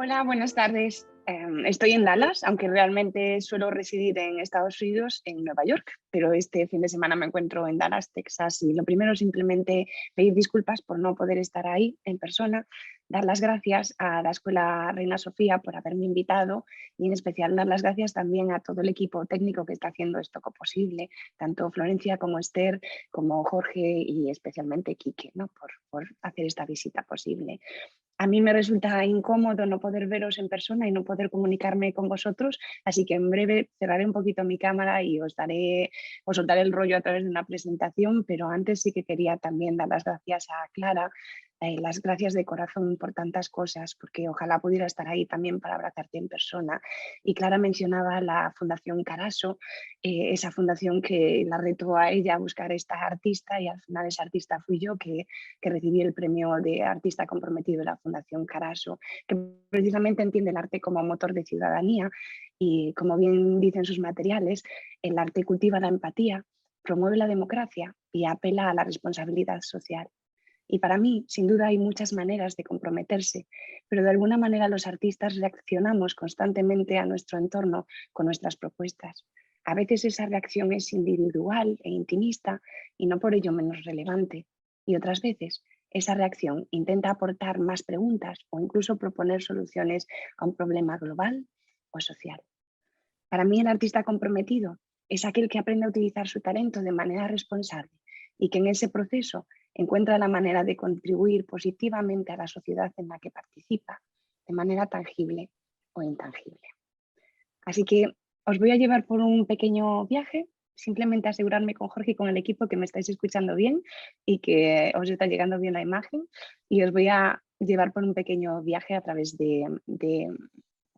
Hola, buenas tardes. Estoy en Dallas, aunque realmente suelo residir en Estados Unidos, en Nueva York, pero este fin de semana me encuentro en Dallas, Texas, y lo primero es simplemente pedir disculpas por no poder estar ahí en persona, dar las gracias a la Escuela Reina Sofía por haberme invitado y en especial dar las gracias también a todo el equipo técnico que está haciendo esto posible, tanto Florencia como Esther, como Jorge y especialmente Quique, ¿no? por hacer esta visita posible. A mí me resulta incómodo no poder veros en persona y no poder comunicarme con vosotros, así que en breve cerraré un poquito mi cámara y os soltaré el rollo a través de una presentación, pero antes sí que quería también dar las gracias a Clara, las gracias de corazón por tantas cosas, porque ojalá pudiera estar ahí también para abrazarte en persona. Y Clara mencionaba la Fundación Caraso, esa fundación que la retó a ella a buscar esta artista y al final esa artista fui yo que recibí el premio de artista comprometido de la Fundación Caraso, que precisamente entiende el arte como motor de ciudadanía y, como bien dicen sus materiales, el arte cultiva la empatía, promueve la democracia y apela a la responsabilidad social. Y para mí, sin duda, hay muchas maneras de comprometerse, pero de alguna manera los artistas reaccionamos constantemente a nuestro entorno con nuestras propuestas. A veces esa reacción es individual e intimista y no por ello menos relevante. Y otras veces esa reacción intenta aportar más preguntas o incluso proponer soluciones a un problema global o social. Para mí el artista comprometido es aquel que aprende a utilizar su talento de manera responsable y que en ese proceso encuentra la manera de contribuir positivamente a la sociedad en la que participa, de manera tangible o intangible. Así que os voy a llevar por un pequeño viaje, simplemente asegurarme con Jorge y con el equipo que me estáis escuchando bien y que os está llegando bien la imagen, y os voy a llevar por un pequeño viaje a través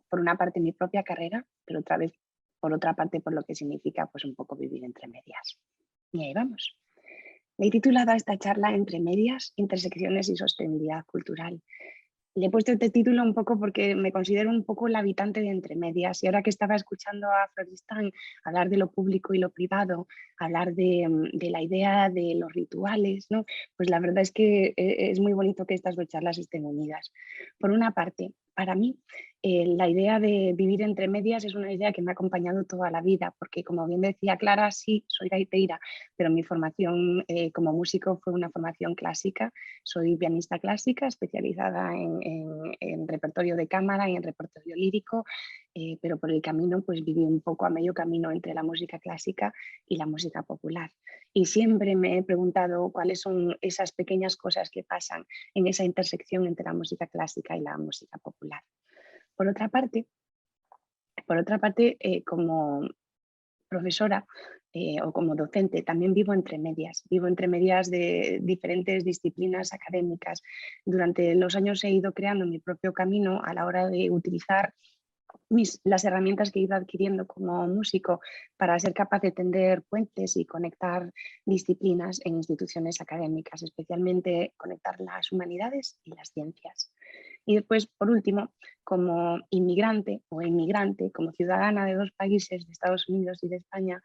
por una parte, mi propia carrera, pero por otra parte, por lo que significa pues un poco vivir entre medias. Y ahí vamos. Le he titulado a esta charla Entre medias, intersecciones y sostenibilidad cultural. Le he puesto este título un poco porque me considero un poco la habitante de entre medias, y ahora que estaba escuchando a Floristán hablar de lo público y lo privado, hablar de la idea de los rituales, ¿no? Pues la verdad es que es muy bonito que estas dos charlas estén unidas. Por una parte, para mí, la idea de vivir entre medias es una idea que me ha acompañado toda la vida, porque como bien decía Clara, sí, soy gaitera, pero mi formación como músico fue una formación clásica. Soy pianista clásica especializada en repertorio de cámara y en repertorio lírico, pero por el camino pues viví un poco a medio camino entre la música clásica y la música popular. Y siempre me he preguntado cuáles son esas pequeñas cosas que pasan en esa intersección entre la música clásica y la música popular. Por otra parte, como profesora o como docente, también vivo entre medias de diferentes disciplinas académicas. Durante los años he ido creando mi propio camino a la hora de utilizar las herramientas que he ido adquiriendo como músico para ser capaz de tender puentes y conectar disciplinas en instituciones académicas, especialmente conectar las humanidades y las ciencias. Y después, por último, como inmigrante o inmigrante, como ciudadana de dos países, de Estados Unidos y de España,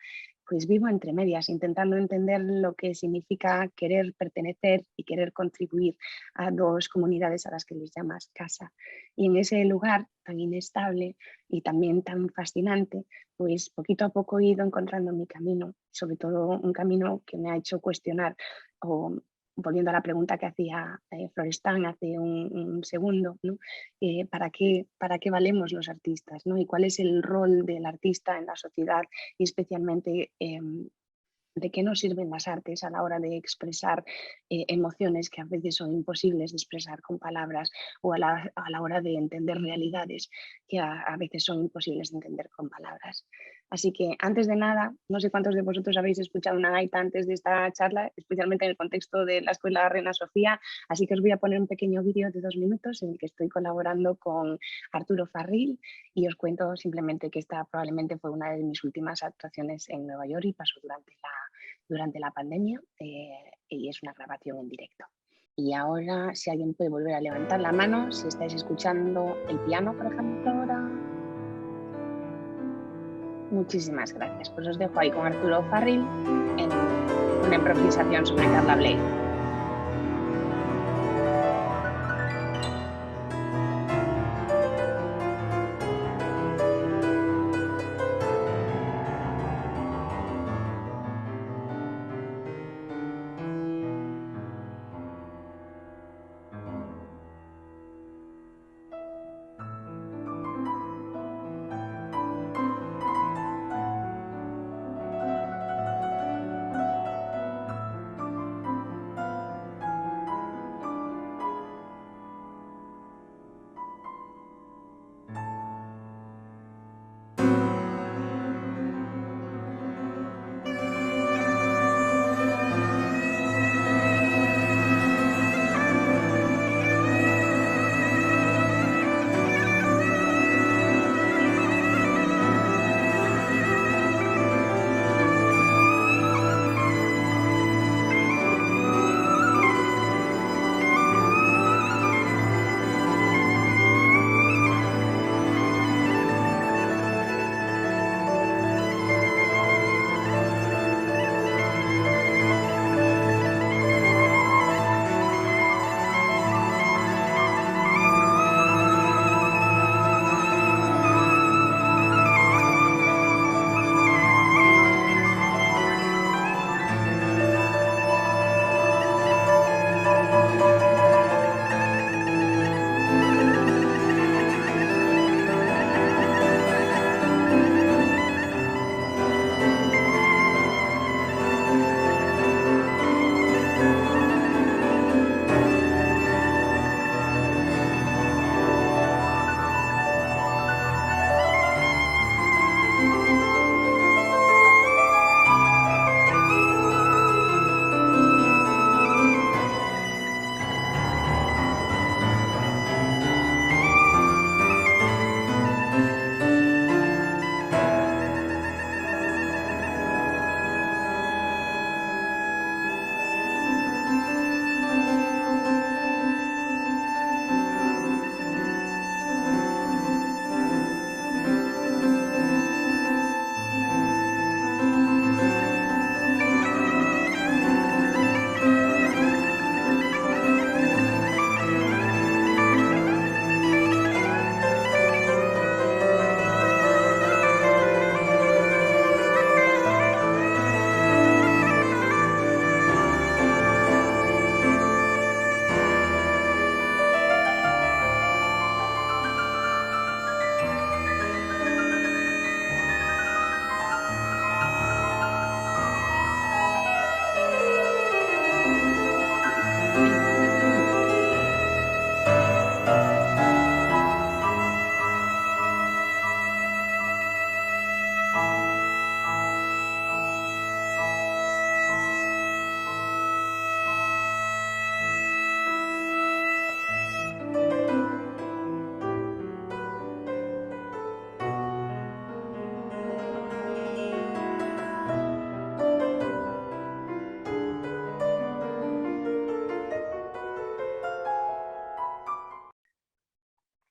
pues vivo entre medias, intentando entender lo que significa querer pertenecer y querer contribuir a dos comunidades a las que les llamas casa. Y en ese lugar tan inestable y también tan fascinante, pues poquito a poco he ido encontrando mi camino, sobre todo un camino que me ha hecho cuestionar, o volviendo a la pregunta que hacía Florestán hace un segundo, ¿no? ¿Para qué valemos los artistas, ¿no? ¿Y cuál es el rol del artista en la sociedad y especialmente de qué nos sirven las artes a la hora de expresar emociones que a veces son imposibles de expresar con palabras, o a la hora de entender realidades que a veces son imposibles de entender con palabras? Así que, antes de nada, no sé cuántos de vosotros habéis escuchado una gaita antes de esta charla, especialmente en el contexto de la Escuela Reina Sofía, así que os voy a poner un pequeño vídeo de 2 minutos en el que estoy colaborando con Arturo Farril, y os cuento simplemente que esta probablemente fue una de mis últimas actuaciones en Nueva York y pasó durante la pandemia, y es una grabación en directo. Y ahora, si alguien puede volver a levantar la mano, si estáis escuchando el piano, por ejemplo, ahora. Muchísimas gracias. Pues os dejo ahí con Arturo Farril en una improvisación sobre Carla Bley.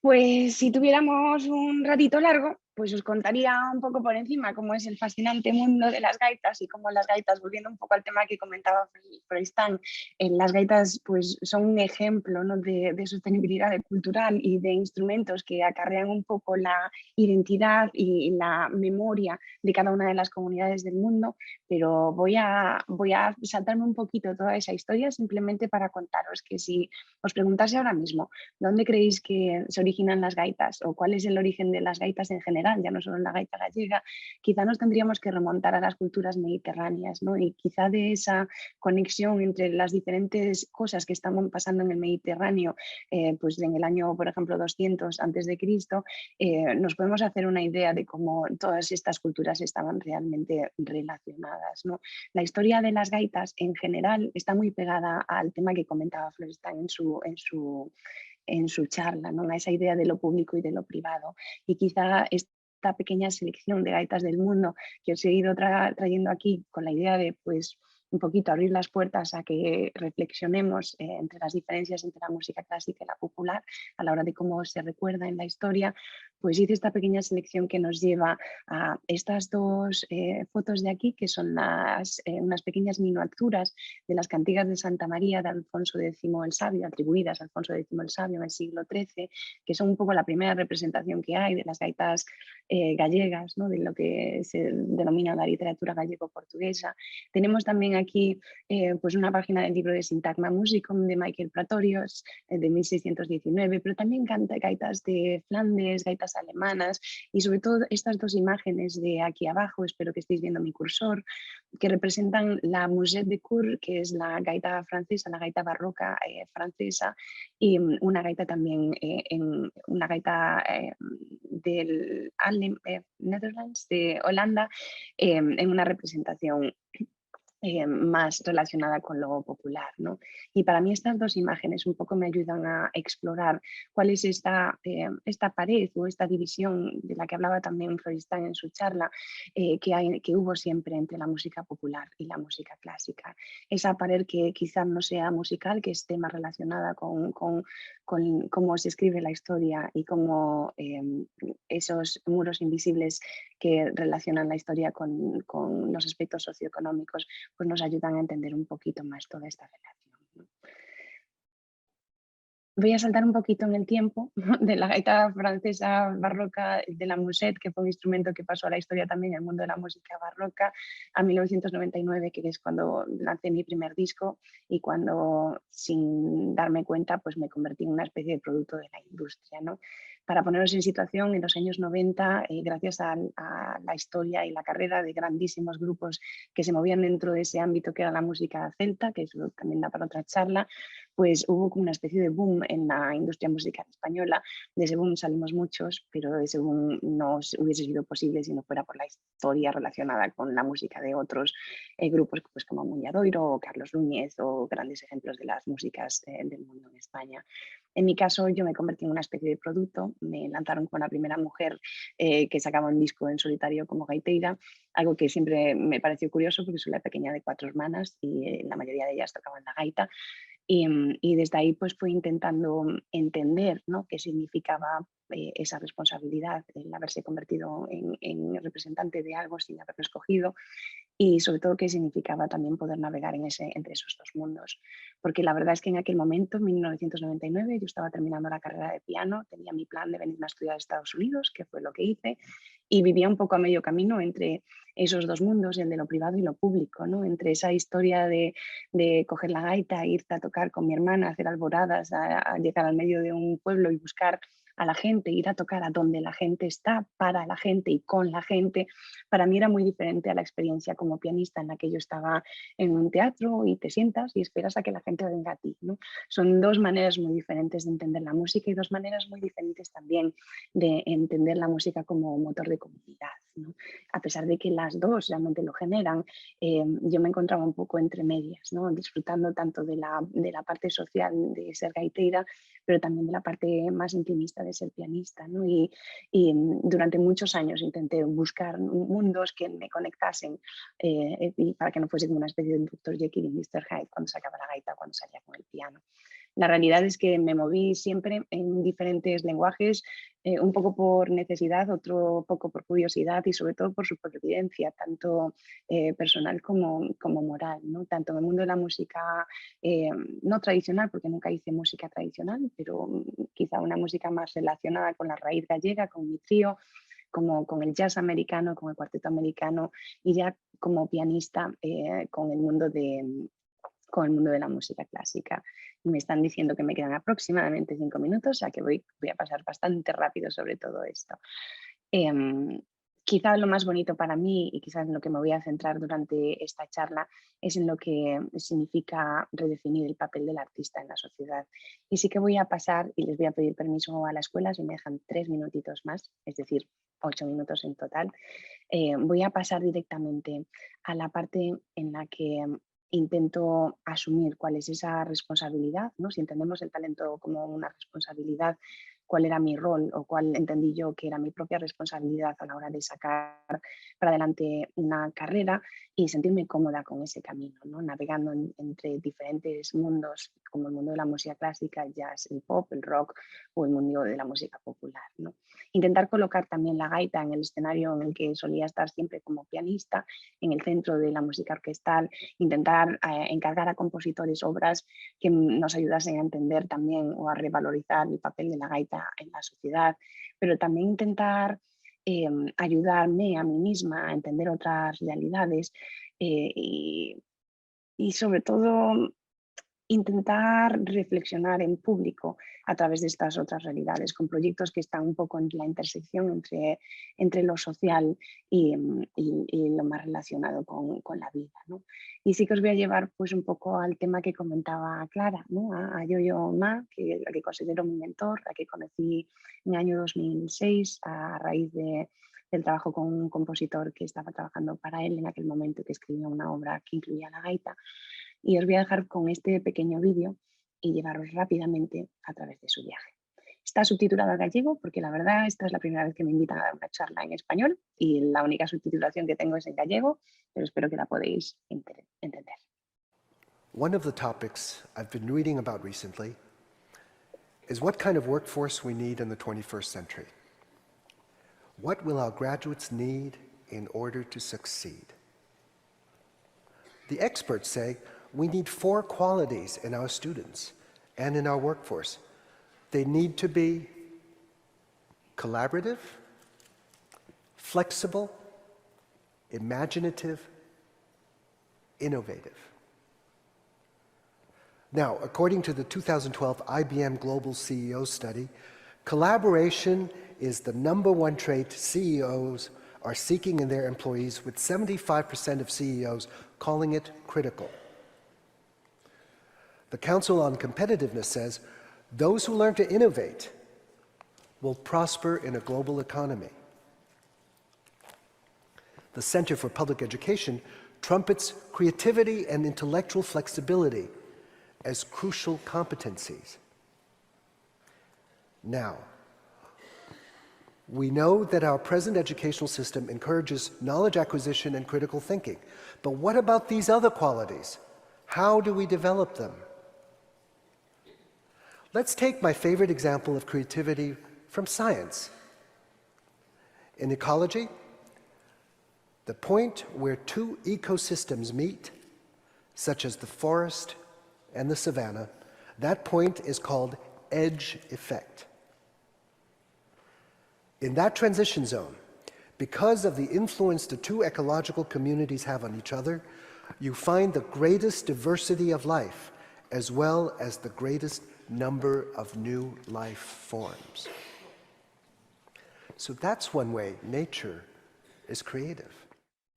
Pues si tuviéramos un ratito largo, pues os contaría un poco por encima cómo es el fascinante mundo de las gaitas y cómo las gaitas, volviendo un poco al tema que comentaba Freistán, las gaitas pues son un ejemplo, ¿no?, de sostenibilidad cultural y de instrumentos que acarrean un poco la identidad y la memoria de cada una de las comunidades del mundo, pero voy a saltarme un poquito toda esa historia simplemente para contaros que si os preguntase ahora mismo ¿dónde creéis que se originan las gaitas o cuál es el origen de las gaitas en general, ya no solo en la gaita gallega? Quizá nos tendríamos que remontar a las culturas mediterráneas, ¿no? Y quizá de esa conexión entre las diferentes cosas que estaban pasando en el Mediterráneo, pues en el año, por ejemplo, 200 antes de Cristo, nos podemos hacer una idea de cómo todas estas culturas estaban realmente relacionadas, ¿no? La historia de las gaitas en general está muy pegada al tema que comentaba Florestan en su charla, ¿no?, a esa idea de lo público y de lo privado. Y quizá esta pequeña selección de gaitas del mundo que os he ido trayendo aquí con la idea de, pues, un poquito abrir las puertas a que reflexionemos entre las diferencias entre la música clásica y la popular a la hora de cómo se recuerda en la historia, pues hice esta pequeña selección que nos lleva a estas dos fotos de aquí, que son unas pequeñas miniaturas de las cantigas de Santa María de Alfonso X el Sabio, atribuidas a Alfonso X el Sabio en el siglo XIII, que son un poco la primera representación que hay de las gaitas gallegas, ¿no?, de lo que se denomina la literatura gallego-portuguesa. Tenemos también aquí pues una página del libro de Sintagma Musicum de Michael Pratorius de 1619, pero también gaitas de Flandes, gaitas alemanas y sobre todo estas dos imágenes de aquí abajo, espero que estéis viendo mi cursor, que representan la musette de cour, que es la gaita francesa, la gaita barroca francesa, y una gaita también, una gaita del Netherlands, de Holanda, en una representación más relacionada con lo popular, ¿no? Y para mí estas dos imágenes un poco me ayudan a explorar cuál es esta pared o esta división de la que hablaba también Florestan en su charla, que hubo siempre entre la música popular y la música clásica. Esa pared que quizás no sea musical, que esté más relacionada con cómo se escribe la historia y cómo esos muros invisibles que relacionan la historia con los aspectos socioeconómicos pues nos ayudan a entender un poquito más toda esta relación, ¿no? Voy a saltar un poquito en el tiempo de la gaita francesa barroca de la musette, que fue un instrumento que pasó a la historia también en el mundo de la música barroca, a 1999, que es cuando lancé mi primer disco y cuando, sin darme cuenta, pues me convertí en una especie de producto de la industria, ¿no? Para poneros en situación, en los años 90, gracias a la historia y la carrera de grandísimos grupos que se movían dentro de ese ámbito que era la música celta, que eso también da para otra charla, pues hubo como una especie de boom en la industria musical española. De ese boom salimos muchos, pero ese boom no hubiese sido posible si no fuera por la historia relacionada con la música de otros grupos pues como Muñadoiro o Carlos Núñez o grandes ejemplos de las músicas del mundo en España. En mi caso, yo me convertí en una especie de producto, me lanzaron como la primera mujer que sacaba un disco en solitario como gaiteira, algo que siempre me pareció curioso porque soy la pequeña de 4 hermanas y la mayoría de ellas tocaban la gaita. Y desde ahí pues fui intentando entender, ¿no?, qué significaba esa responsabilidad, el haberse convertido en representante de algo sin haberlo escogido y sobre todo qué significaba también poder navegar entre esos dos mundos. Porque la verdad es que en aquel momento, en 1999, yo estaba terminando la carrera de piano, tenía mi plan de venirme a estudiar a Estados Unidos, que fue lo que hice, y vivía un poco a medio camino entre esos dos mundos, el de lo privado y lo público, ¿no? Entre esa historia de coger la gaita, irte a tocar con mi hermana, hacer alboradas, a llegar al medio de un pueblo y buscar a la gente, ir a tocar a donde la gente está, para la gente y con la gente, para mí era muy diferente a la experiencia como pianista en la que yo estaba en un teatro y te sientas y esperas a que la gente venga a ti, ¿no? Son dos maneras muy diferentes de entender la música y dos maneras muy diferentes también de entender la música como motor de comunidad, ¿no? A pesar de que las dos realmente lo generan, yo me encontraba un poco entre medias, ¿no?, disfrutando tanto de la parte social de ser gaitera, pero también de la parte más intimista de ser pianista, ¿no? Y durante muchos años intenté buscar mundos que me conectasen y para que no fuese como una especie de Dr. Jekyll y Mr. Hyde cuando sacaba la gaita, cuando salía con el piano. La realidad es que me moví siempre en diferentes lenguajes, un poco por necesidad, otro poco por curiosidad y sobre todo por supervivencia, tanto personal como moral, ¿no? Tanto en el mundo de la música eh, no tradicional, porque nunca hice música tradicional, pero quizá una música más relacionada con la raíz gallega, con mi trío, como con el jazz americano, con el cuarteto americano y ya como pianista con el mundo de la música clásica. Me están diciendo que me quedan aproximadamente 5 minutos, o sea que voy a pasar bastante rápido sobre todo esto. Em, Quizá lo más bonito para mí y quizás en lo que me voy a centrar durante esta charla es en lo que significa redefinir el papel del artista en la sociedad. Y sí que voy a pasar y les voy a pedir permiso a la escuela si me dejan 3 minutitos más, es decir, 8 minutos en total. Voy a pasar directamente a la parte en la que intento asumir cuál es esa responsabilidad, ¿no? Si entendemos el talento como una responsabilidad, cuál era mi rol o cuál entendí yo que era mi propia responsabilidad a la hora de sacar para adelante una carrera y sentirme cómoda con ese camino, ¿no? Navegando entre diferentes mundos, como el mundo de la música clásica, el jazz, el pop, el rock o el mundo de la música popular, ¿no? Intentar colocar también la gaita en el escenario en el que solía estar siempre como pianista, en el centro de la música orquestal, intentar encargar a compositores obras que nos ayudasen a entender también o a revalorizar el papel de la gaita en la sociedad, pero también intentar ayudarme a mí misma a entender otras realidades eh, y, y sobre todo intentar reflexionar en público a través de estas otras realidades, con proyectos que están un poco en la intersección entre lo social y lo más relacionado con la vida, ¿no? Y sí que os voy a llevar pues un poco al tema que comentaba Clara, ¿no? A Yo-Yo Ma, la que considero mi mentor, la que conocí en el año 2006 a raíz del trabajo con un compositor que estaba trabajando para él en aquel momento, que escribió una obra que incluía la gaita. Y os voy a dejar con este pequeño vídeo y llevaros rápidamente a través de su viaje. Está subtitulado al gallego porque la verdad esta es la primera vez que me invitan a dar una charla en español y la única subtitulación que tengo es en gallego, pero espero que la podéis entender. One of the topics I've been reading about recently is what kind of workforce we need in the 21st century. What will our graduates need in order to succeed? The experts say we need 4 qualities in our students and in our workforce. They need to be collaborative, flexible, imaginative, innovative. Now, according to the 2012 IBM Global CEO study, collaboration is the #1 trait CEOs are seeking in their employees, with 75% of CEOs calling it critical. The Council on Competitiveness says those who learn to innovate will prosper in a global economy. The Center for Public Education trumpets creativity and intellectual flexibility as crucial competencies. Now, we know that our present educational system encourages knowledge acquisition and critical thinking. But what about these other qualities? How do we develop them? Let's take my favorite example of creativity from science. In ecology, the point where 2 ecosystems meet, such as the forest and the savanna, that point is called edge effect. In that transition zone, because of the influence the 2 ecological communities have on each other, you find the greatest diversity of life, as well as the greatest number of new life forms. So that's one way nature is creative.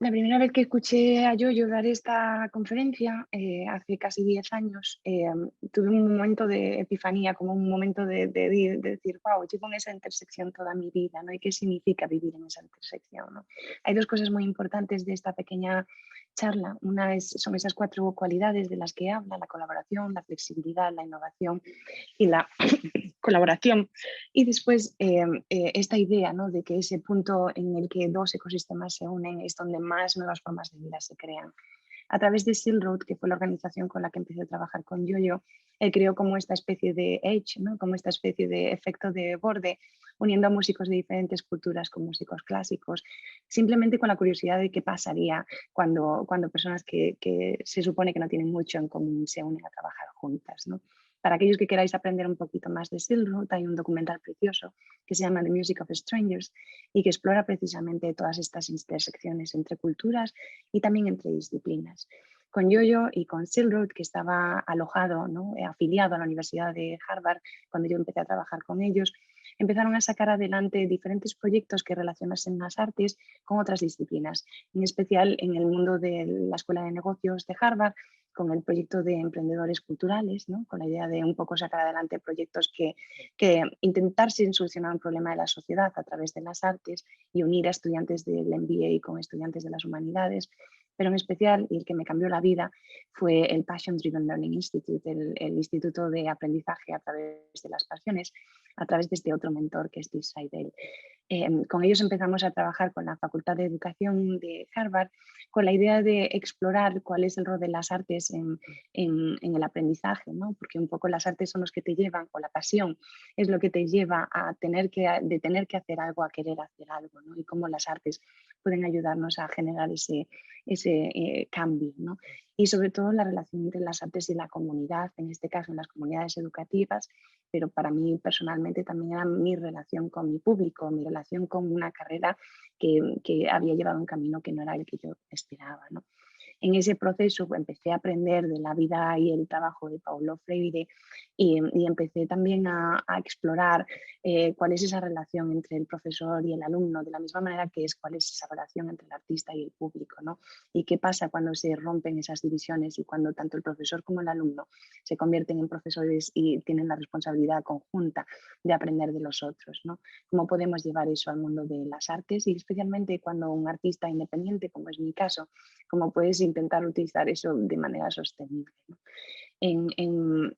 La primera vez que escuché a Yoyo dar esta conferencia, hace casi 10 años, tuve un momento de epifanía, como un momento de decir, wow, llevo en esa intersección toda mi vida, ¿no? ¿Y qué significa vivir en esa intersección, ¿no? Hay 2 cosas muy importantes de esta pequeña charla. Una son esas 4 cualidades de las que habla: la colaboración, la flexibilidad, la innovación y la colaboración. Y después esta idea, ¿no?, de que ese punto en el que 2 ecosistemas se unen es donde más nuevas formas de vida se crean. A través de Silk Road, que fue la organización con la que empecé a trabajar con Yoyo, él creó como esta especie de edge, ¿no? Como esta especie de efecto de borde, uniendo a músicos de diferentes culturas con músicos clásicos, simplemente con la curiosidad de qué pasaría cuando personas que se supone que no tienen mucho en común se unen a trabajar juntas, ¿no? Para aquellos que queráis aprender un poquito más de Silk Road, hay un documental precioso que se llama The Music of Strangers y que explora precisamente todas estas intersecciones entre culturas y también entre disciplinas. Con Yoyo y con Silk Road, que estaba alojado, ¿no? Afiliado a la Universidad de Harvard, cuando yo empecé a trabajar con ellos, empezaron a sacar adelante diferentes proyectos que relacionasen las artes con otras disciplinas, en especial en el mundo de la Escuela de Negocios de Harvard, con el proyecto de emprendedores culturales, ¿no? Con la idea de un poco sacar adelante proyectos que intentasen solucionar un problema de la sociedad a través de las artes y unir a estudiantes del MBA con estudiantes de las humanidades. Pero en especial, y el que me cambió la vida, fue el Passion Driven Learning Institute, el Instituto de Aprendizaje a través de las pasiones, a través de este otro mentor que es Steve Seidel. Con ellos empezamos a trabajar con la Facultad de Educación de Harvard con la idea de explorar cuál es el rol de las artes en el aprendizaje, ¿no? Porque un poco las artes son los que te llevan, o la pasión es lo que te lleva a tener que hacer algo, a querer hacer algo, ¿no? Y cómo las artes pueden ayudarnos a generar ese cambio, ¿no? Y sobre todo la relación entre las artes y la comunidad, en este caso en las comunidades educativas, pero para mí personalmente también era mi relación con mi público, mi relación con una carrera que había llevado un camino que no era el que yo esperaba, ¿no? En ese proceso empecé a aprender de la vida y el trabajo de Paulo Freire y empecé también a explorar cuál es esa relación entre el profesor y el alumno, de la misma manera que es cuál es esa relación entre el artista y el público, ¿no? Y qué pasa cuando se rompen esas divisiones y cuando tanto el profesor como el alumno se convierten en profesores y tienen la responsabilidad conjunta de aprender de los otros, ¿no? Cómo podemos llevar eso al mundo de las artes y especialmente cuando un artista independiente, como es mi caso, cómo puedes intentar utilizar eso de manera sostenible, ¿no? En,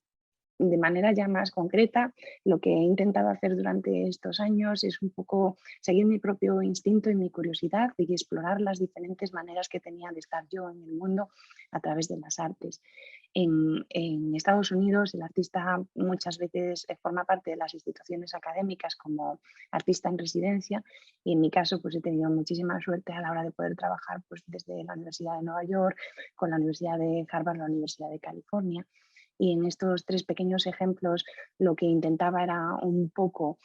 de manera ya más concreta, lo que he intentado hacer durante estos años es un poco seguir mi propio instinto y mi curiosidad y explorar las diferentes maneras que tenía de estar yo en el mundo a través de las artes. En Estados Unidos, el artista muchas veces forma parte de las instituciones académicas como artista en residencia y en mi caso pues he tenido muchísima suerte a la hora de poder trabajar pues, desde la Universidad de Nueva York, con la Universidad de Harvard, la Universidad de California. Y en estos tres pequeños ejemplos lo que intentaba era un poco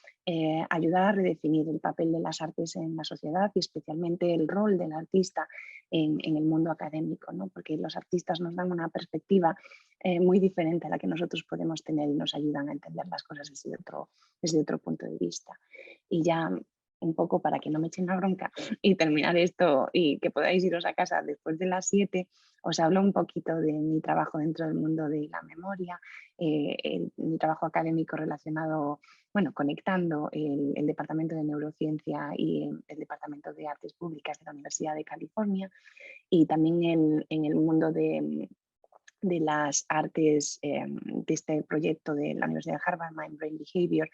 ayudar a redefinir el papel de las artes en la sociedad y especialmente el rol del artista en el mundo académico, ¿no? Porque los artistas nos dan una perspectiva muy diferente a la que nosotros podemos tener y nos ayudan a entender las cosas desde otro punto de vista. Y ya un poco para que no me echen la bronca y terminar esto y que podáis iros a casa después de las 7, os hablo un poquito de mi trabajo dentro del mundo de la memoria, mi trabajo académico relacionado, bueno, conectando el Departamento de Neurociencia y el Departamento de Artes Públicas de la Universidad de California y también en el mundo de las artes de este proyecto de la Universidad de Harvard, Mind Brain Behavior,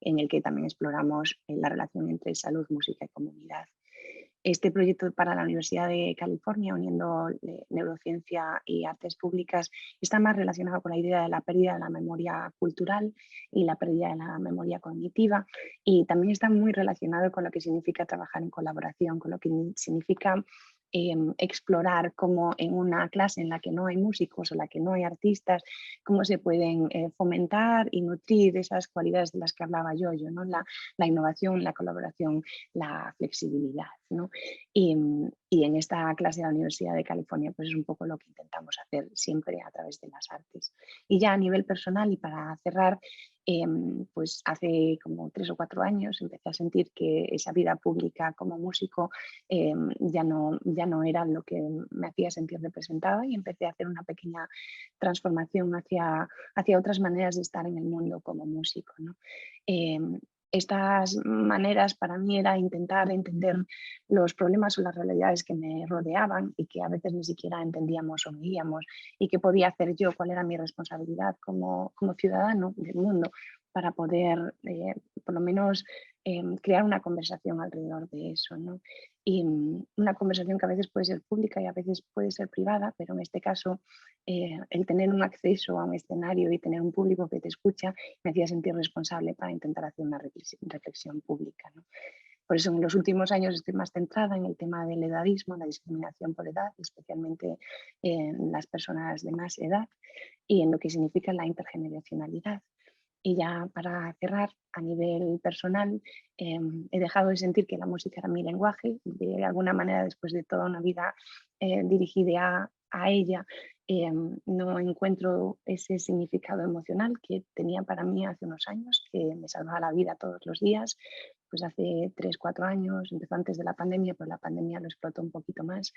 en el que también exploramos la relación entre salud, música y comunidad. Este proyecto para la Universidad de California, uniendo neurociencia y artes públicas, está más relacionado con la idea de la pérdida de la memoria cultural y la pérdida de la memoria cognitiva y también está muy relacionado con lo que significa trabajar en colaboración, con lo que significa explorar cómo en una clase en la que no hay músicos o en la que no hay artistas, cómo se pueden fomentar y nutrir esas cualidades de las que hablaba yo, ¿no? La innovación, la colaboración, la flexibilidad, ¿no? Y en esta clase de la Universidad de California pues es un poco lo que intentamos hacer siempre a través de las artes. Y ya a nivel personal y para cerrar, pues hace como 3 o 4 años empecé a sentir que esa vida pública como músico ya no era lo que me hacía sentir representada y empecé a hacer una pequeña transformación hacia otras maneras de estar en el mundo como músico, ¿no? Estas maneras para mí era intentar entender los problemas o las realidades que me rodeaban y que a veces ni siquiera entendíamos o veíamos y qué podía hacer yo, cuál era mi responsabilidad como ciudadano del mundo para poder, por lo menos, crear una conversación alrededor de eso, ¿no? Y una conversación que a veces puede ser pública y a veces puede ser privada, pero en este caso el tener un acceso a un escenario y tener un público que te escucha me hacía sentir responsable para intentar hacer una reflexión pública, ¿no? Por eso en los últimos años estoy más centrada en el tema del edadismo, la discriminación por edad, especialmente en las personas de más edad y en lo que significa la intergeneracionalidad. Y ya para cerrar, a nivel personal, he dejado de sentir que la música era mi lenguaje. De alguna manera, después de toda una vida dirigida a ella, no encuentro ese significado emocional que tenía para mí hace unos años, que me salvaba la vida todos los días. Pues hace 3, 4 años, empezó antes de la pandemia, pero la pandemia lo explotó un poquito más.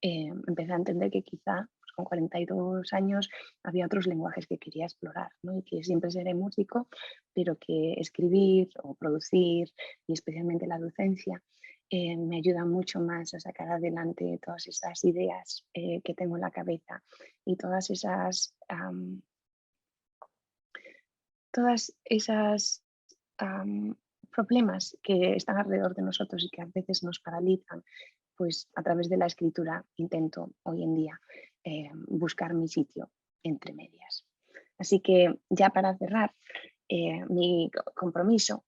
Empecé a entender que quizá pues, con 42 años había otros lenguajes que quería explorar, ¿no? Y que siempre seré músico, pero que escribir o producir, y especialmente la docencia, me ayuda mucho más a sacar adelante todas esas ideas que tengo en la cabeza y todas esas problemas que están alrededor de nosotros y que a veces nos paralizan, pues a través de la escritura intento hoy en día buscar mi sitio entre medias. Así que ya para cerrar, mi compromiso,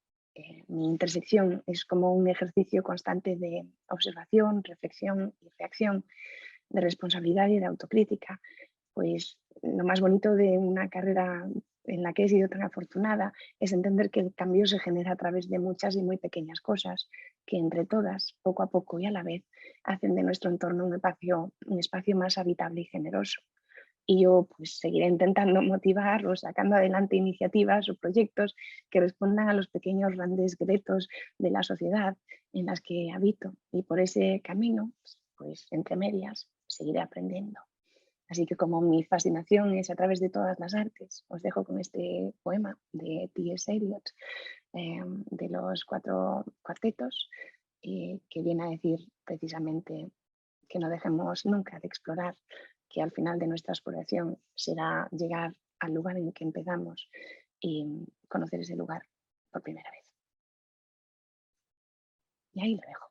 mi intersección es como un ejercicio constante de observación, reflexión y reacción, de responsabilidad y de autocrítica. Pues lo más bonito de una carrera en la que he sido tan afortunada es entender que el cambio se genera a través de muchas y muy pequeñas cosas que entre todas, poco a poco y a la vez, hacen de nuestro entorno un espacio más habitable y generoso. Y yo pues seguiré intentando motivar o sacando adelante iniciativas o proyectos que respondan a los pequeños grandes retos de la sociedad en las que habito. Y por ese camino, pues entre medias, seguiré aprendiendo. Así que como mi fascinación es a través de todas las artes, os dejo con este poema de T.S. Eliot, de los 4 cuartetos, que viene a decir precisamente que no dejemos nunca de explorar, que al final de nuestra exploración será llegar al lugar en el que empezamos y conocer ese lugar por primera vez. Y ahí lo dejo.